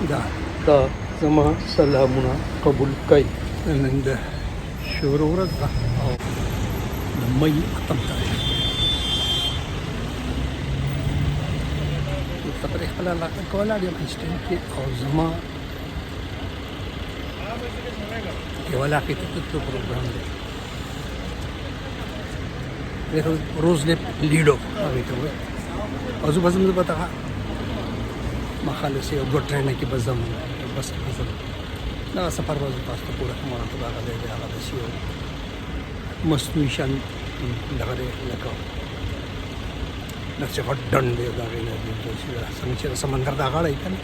دا زما سلامونه قبول کړئ. نن د شروع ورځ ده او د مې 8 تاریخ. دلته پرې خپله علاقه کې ولاړ یم انسټنټ کې او زما یوه علاقې ته تلو پروګرام دی. روزلیپ لیډو هغې ته وایي او زه به ځم زه به دغه مخالص یو 2 ټرینه کې به ځم بس کې به ځم. دغه سفر به زه تاسو ته پوره کوم راته دغه دی هغه داسې یو مصنوعي شان دغه دی لکه داسې غټ ډنډ دی د هغې نه څنګه چې د سمندر دا غاړه وي که نه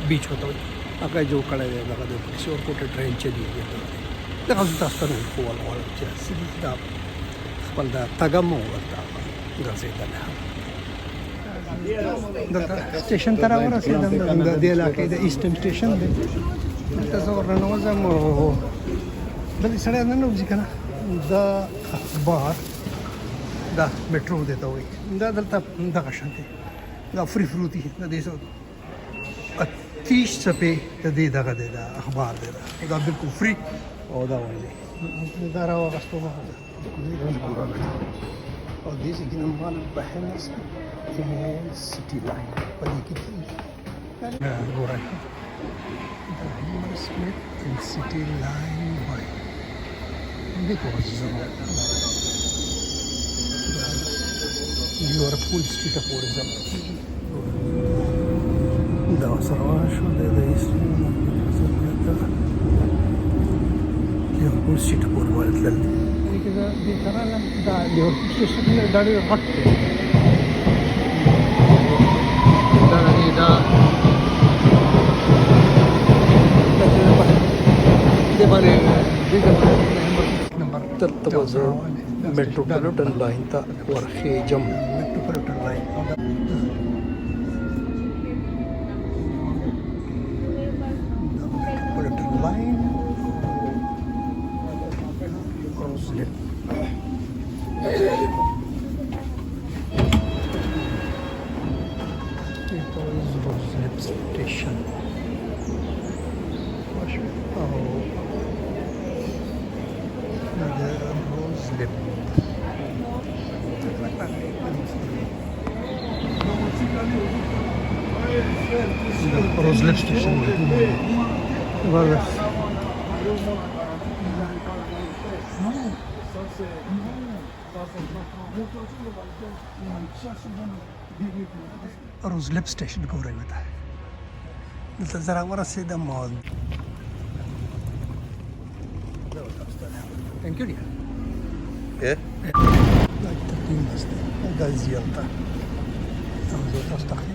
بیچ ورته وایي هغه یې جوړ کړی دی دغه د پسې ورپورې ټرین چلېږي دغه زه تاسو ته ښوول غواړم چې څه دي دا خپل دا تګم ورته ګرځېدلی دلته سټیشن ته راورسېدم د دې علاقې د ایسټرن سټیشن دی. دلته زه ورننوځم او دلته سړی ننوځي که نه دا اخبار دا میټرو دی ته وایي دا دلته دغه شان دی دا فری فروتي د دې 30 څپې د دې دغه دی دا اخبار دی دا بالکل فری او دا وایي دا راواغستو او دې کې نن مال بحث سیټي لاین په دې کې ګورئ دا سمت سیټي لاین وایي دې کوم لیورپول سټریټ پورې ځم دا سره شو د لیورپول سټریټ پورې ورتلل دا لیورپول سټیشن دا ډېر غټ دی تلتبزر میټروپولیټن لاین ته ورخېږم. میټروپولیټن لاین میټروپولیټن لاین روزلیپ روزلیپ سټیشن روزلیپ سټیشن روزلیپ سټیشن ګورئ ورته دلته زه راورسېدم او Thank you, dear. Yeah? Like 13 bus day. Da ziyarta. Tamam, tastaqi.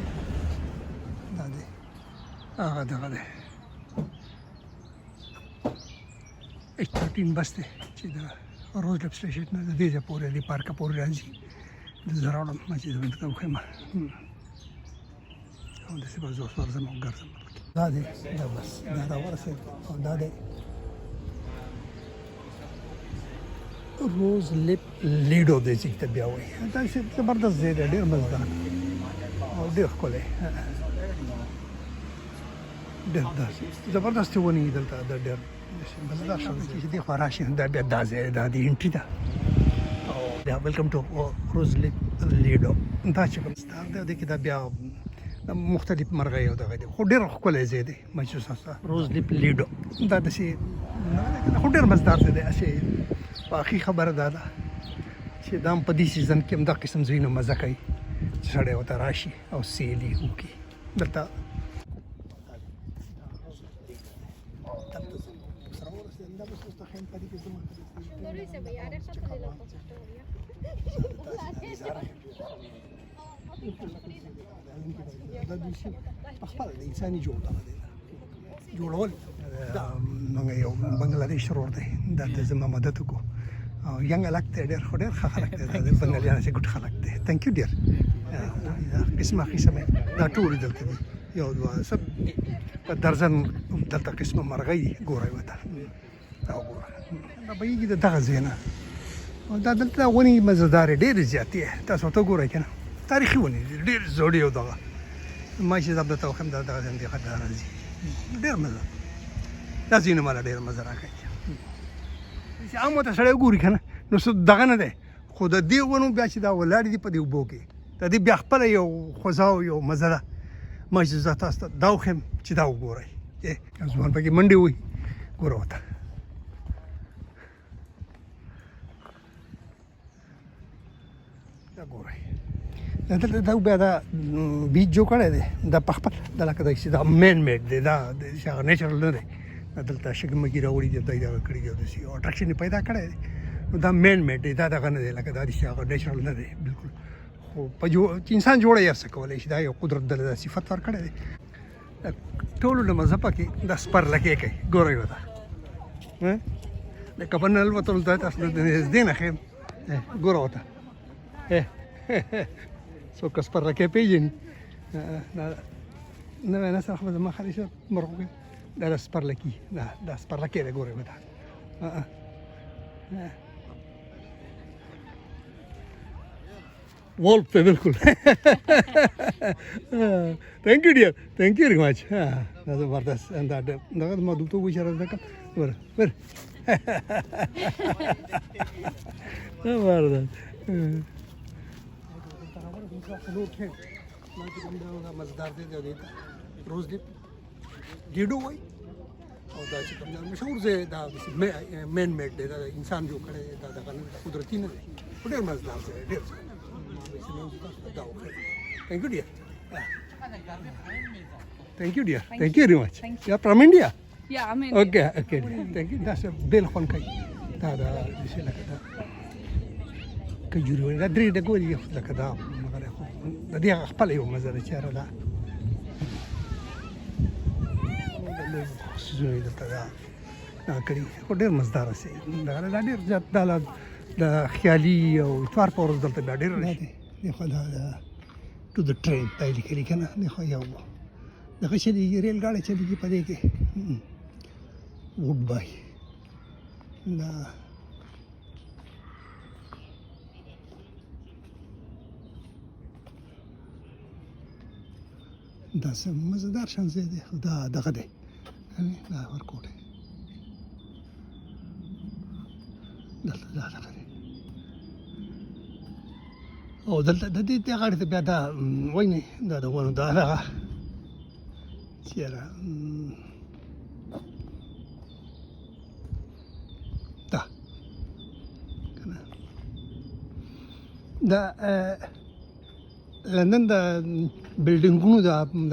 Da de. Da. 13 bus day. چې دا روزلیپ سټیشن نه د دې ځای پورې د پارک پورې راځي زه راوړم ما چې زه ورته وښیم او داسې به زه اوس ورځم او ګرځم دا دی دا بس دا راورسېد او دا دی روزلیپ لیډو دی چې ته بیا وایي دا زبردست ځای دی ډېر مزدار او ډېر ښکلی ډېر داسې زبردستې ونې دي دلته دا ډېر مزدار شوی چې دې خوا راشي دا بیا دا ځای دا د انټري ده او بیا ویلکم ټو روزلیپ لیډو دا چې کوم ستار دی دې کې دا بیا مختلف مرغۍ او دغه دی خو ډېر ښکلی ځای دی محسوس روزلیپ لیډو دا داسې خو ډېر مزدار ځای دی هسې باقي خبره دا ده چې دا هم په دې سیزن کې هم دا قسم ځایونه مزه کوي چې سړی ورته راشي او سیلي وکړي دلته خپله د انساني جوړول موږ یو بنګلادیش ورور دی دا ته زما مدد وکړو او ینګ هلک دی ډېر خو ډېر ښه خلک دی دا د بنګالیانو چې ګوډ خلک دی تhank you ډېر قسمه قسمه دا ټولې دلته دي یو دوه سب په درجن دلته قسمه مرغۍ دي ګورئ ورته دا وګوره دا بهیږي د دغه ځای نه او دا دلته ونې مزهدارې ډېرې زیاتې تاسو ورته وګورئ که نه تاریخي ونې دي ډېرې زړې او دغه ما چې زه درته وښیم دا دغه ځای راځي ډېر مزه دا ځینې ماله ډېر مزه راکوي چې عامو ته سړی ګوري که نه نو څه دغه نه دی خو د دې ونو بیا چې دا ولاړې دي په دې اوبو کې د دې بیا خپله یو خوځا او یو مزه ده ما چې زه تاسو ته دا وښیم چې دا وګورئ ځوان پکې منډې وهي ګوره ورته دا ګورئ دلته دا بیا دا بیچ جوړ کړی دی دا په خپل دا لکه دا چې دا مین میډ دی دا هغه نیچرل نه دی دلته شګمګي راوړي دي دا دغه کړي دي داسې اټراکشن یې پیدا کړی دی نو دا مین میډ دی دا دغه نه دی لکه دا چې هغه نیچرل نه دی بلکل خو په انسان جوړه یې هر څه کولی شي دا یو قدرت دله دا صفت ورکړی دی ټولو نه مزه پکې دا سپرلکې کوي ګورئ ورته لکه په ننوتلو ته تاسو نږدې نه ښیم ګوره ورته څوک سپرلکې پېژني نوی نسل خو زما خالي شه مرغوب دا سپرلکي دا سپرلکې دی ګورئ ورته wolf pe bilkul thank you dear thank you very much da zabardast and that da ma dubto wichara da ver ver zabardast مزدار دی دی روزلیپ لیډو وای او دا چې کوم مشهور ځای دا مین میډ دی دا انسان جوړ کړی دا دغه قدرتي نه دی ډېر مزدار دی ډېر Thank you, dear. Thank you, dear. Thank you very much. You are from India? Yeah, I'm Indian. Okay, okay. Thank you. That's a bell phone. This is like that. Kajuri. That dream. That go. Like that. That dia akpala yung mazar chara da. Suzui da tada. Na kari. Ko der mazdar se. Da der jat dala da khayali او اتوار په ورځ دلته بیا ډېر راشي دغه دا ټو د ټرین دا یې لیکلي که نه دغه یو دغه چلېږي ریل ګاډی چلېږي په دې کې ووډ بای دا څه مزهدار شان ځای دی خو دا دغه دی دا ورکوټ دی دلته دا دغه دی او دلته د دې غاړې ته بیا دا وایي دا د ونو دا هغه چېرې دا که نه دا لندن د بلډینګونو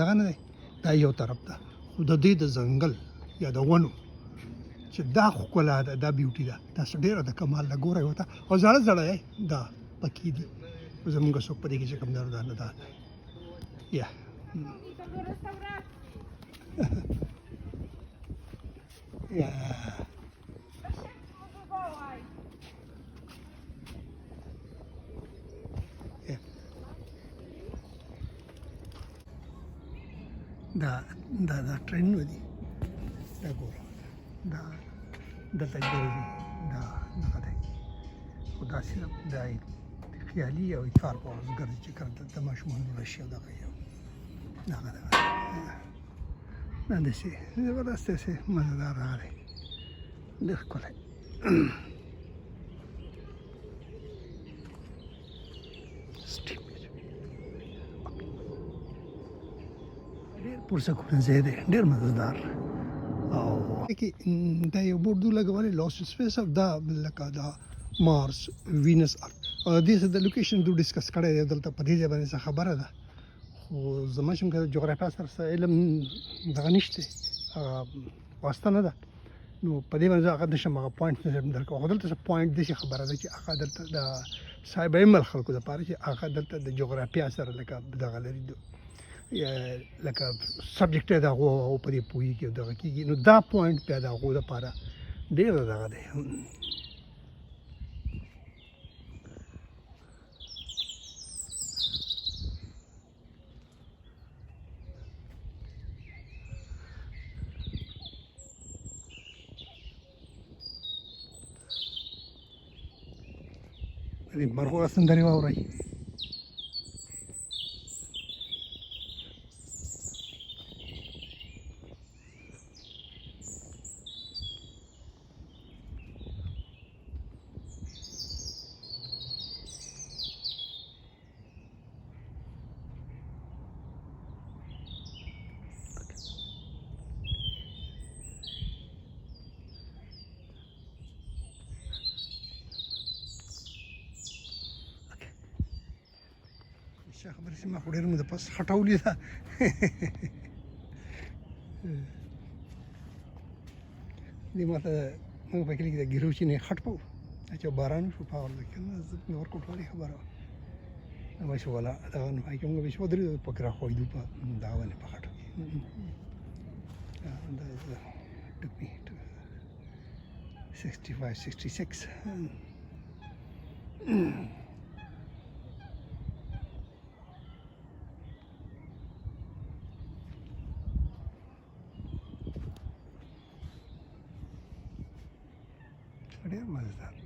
دغه نه دی دا یو طرف ده خو د دې د ځنګل یا د ونو چې دا ښکلا ده دا بیوټي ده تاسو ډېره د کمال نه ګورئ ورته او زړه زړه دا پکې دي زمونږ څوک په دې کې چې کوم دا نه ده یا یا دا ټرین ودی دا ګوره دا دلته ګرځي دا دغه دی خو دا صرف دا خیالي او اتفار په ورځ ګرځي چې کله دلته ماشومانو راشي او دغه یو دغه دا داسې زبردست داسې مزهدار راغلی ډېر ښکلی ډېر پرسکونه ځای دی ډېر مزهدار او دا یو بورډ لګولی لاست سپیس اف دا لکه دا مارس وینس ارت دې څه د لوکیشن دو ډسکس کړی دی دلته په دې ځای باندې څه خبره ده خو زما چې کوم جغرافیا سره څه علم دغه نشته واسطه نه ده نو په دې باندې زه هغه نشم هغه پوینټ نشم درکولی خو دلته څه پوینټ داسې خبره ده چې هغه دلته د صاحب علم خلکو دپاره چې هغه دلته د جغرافیا سره لکه دغه لري لکه سبجیکټ یې د هغو په دې پوهېږي او دغه کېږي نو دا پوینټ بیا د هغو دپاره ډېره دغه دی مرغو سندرې واورئ خبرې چې ما خو ډېر مو د پس خټولې ده دې ما ته موږ په کلي کې د ګیرو چې نه خټ پو چې باران شو په اول کې نه زه نور کوټوالې خبره نو شو ولا دا نو هغه موږ به شو درې په کرا خو دې په دا ونه په خټو دا took me to 65, 66. ډېر مزدار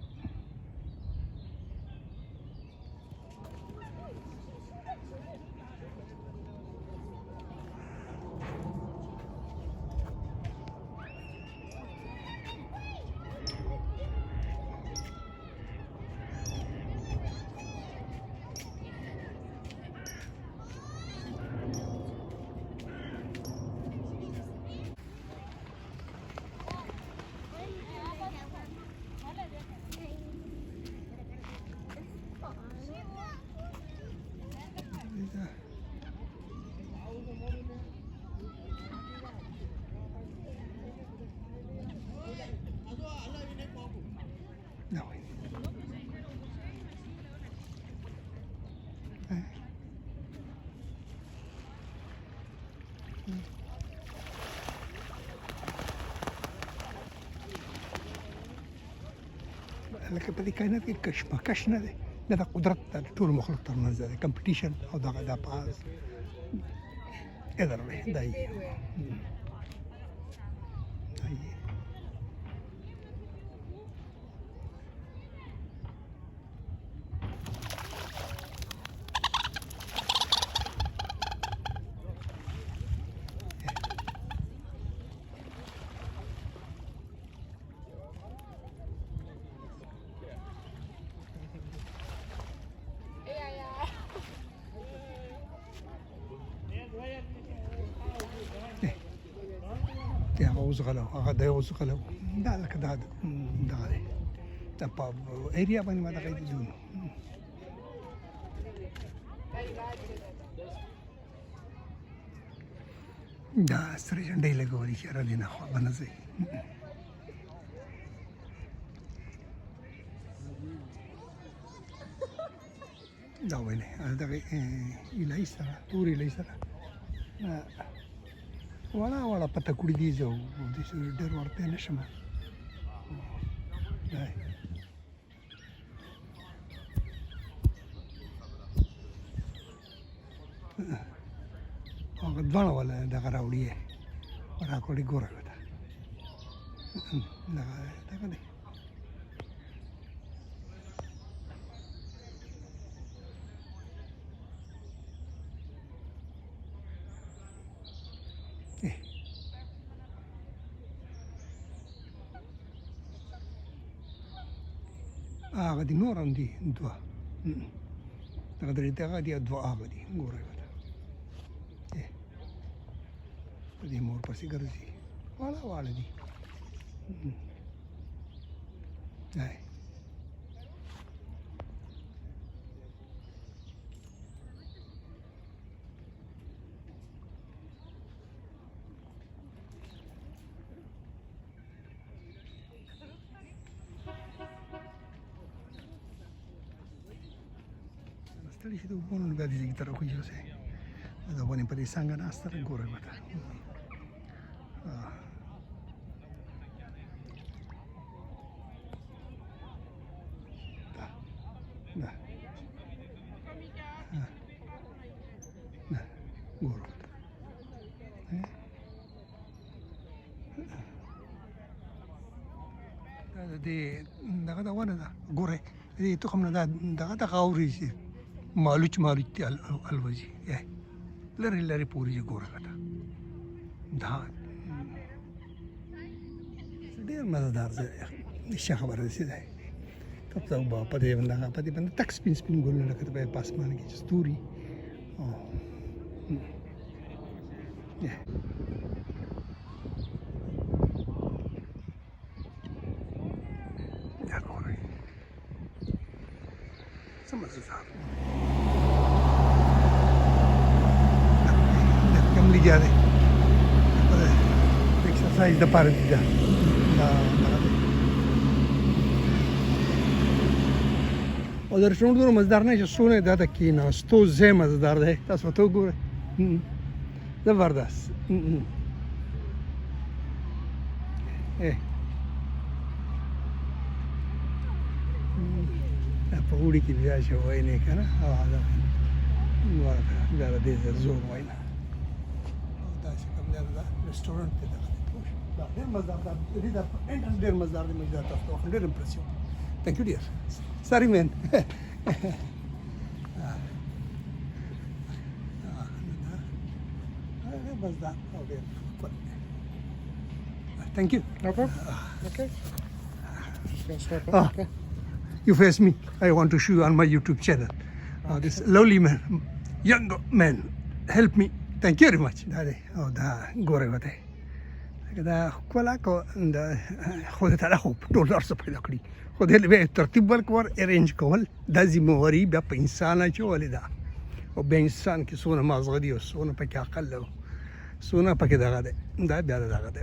No. لکه په دې کائنات کې کشمکش نه دی نه د قدرت د ټولو مخلوق ترمنځ دی کمپټیشن او دغه د پاس ادر وی دی هغه اوس غلو هغه دی اوس غلو دا لکه دا دغه دی دا په ایریا باندې ما دغه دي دا سره جنډې لګولې چې را دینه خو باندې ځي دا ویلې دغه الهي سره پوری الهي سره وړه پته کړې دي زه د ډېر ورته نشم هغه دواړه ولا دغه راوړي راکوړي ګوره دغه دی هغه دي نور هم دي دوه دغه درې دغه دي دوه هغه دي ګورئ په دې مور پسې ګرځي واړه دي ستړي شي د اوبو نه بیا دې ځای ته راخوځوسئ د ونې په دې څانګه ناسته ده ګورئ ورته ګورو دا د دې دغه د ونه ده ګورئ د دې تخم نه دغه دغه اوري چې مالوچ دي الوځي لرې پورې ګوره کته دا ډېر مزدار ځای ښه خبره ده دی کپتا وبا په دې باندې تک سپین ګلونه لکه په اسمان کې چې ستوري یا ګورئ څه مزدار gyare. Exercise da partida. او د رسټورانټ دومره مزدار نه چې څونه دا د کېناستو ځای مزدار دی تاسو ورته وګورئ زبردست په اوړي کې بیا چې وینې که نه دا د دې زور وینه او داسې کوم دی دا رسټورانټ دی دغه دا ډېر مزدار دا انټرنس ډېر مزدار دی مزدار تاسو ته ډېر امپرسیو Thank you, dear. Sorry, man. Thank you. No problem. Okay. Okay. You face me. I want to show you on my YouTube channel. This lovely man, young man, help me. Thank you very much. Oh, da gore wate. دا کولا کو دا خو ته لا خو ټول درس پیدا کړی خو دې به ترتیب ورکور ارینج کول د ذمہواری بیا په انسان چولې دا او به انسان کې سونه مازغه دی او سونه پکې عقل له سونه پکې دغه ده دا بیا دغه ده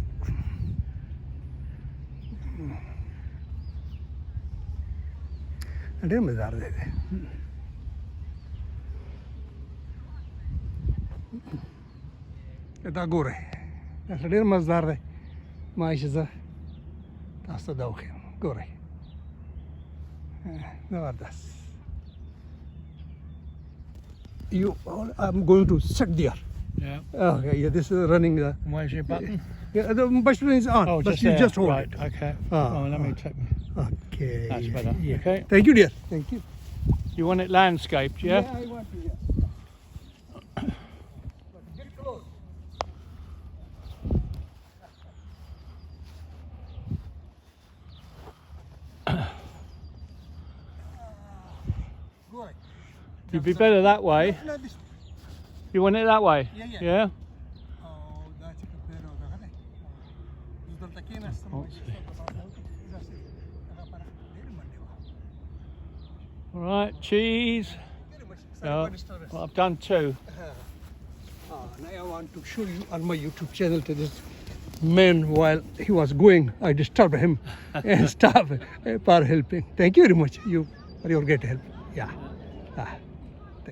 ډېر مزار دی دا ګوره دا ډېر مزدار دی ما چې زه تاسو ته دا وښیم ګورئ زبردست I'm going to sit there. Yeah. Okay, yeah, this is running the... Where's your button? Yeah, the button is on, Oh, but just you there. just hold Right, it. okay. Ah, Let me check. Okay. That's better. Yeah. Okay. Thank you, dear. Thank you. You want it landscaped, yeah? I want to, yeah. But get close. Go ahead. You'd be better that way. No, this way. You want it that way? Yeah. Yeah? Oh, that's a good idea. All right, cheese. Well, I've done two. Now I want to show you on my YouTube channel to this man while he was going. I disturbed him and stopped for helping. Thank you very much. You for your great help. Yeah.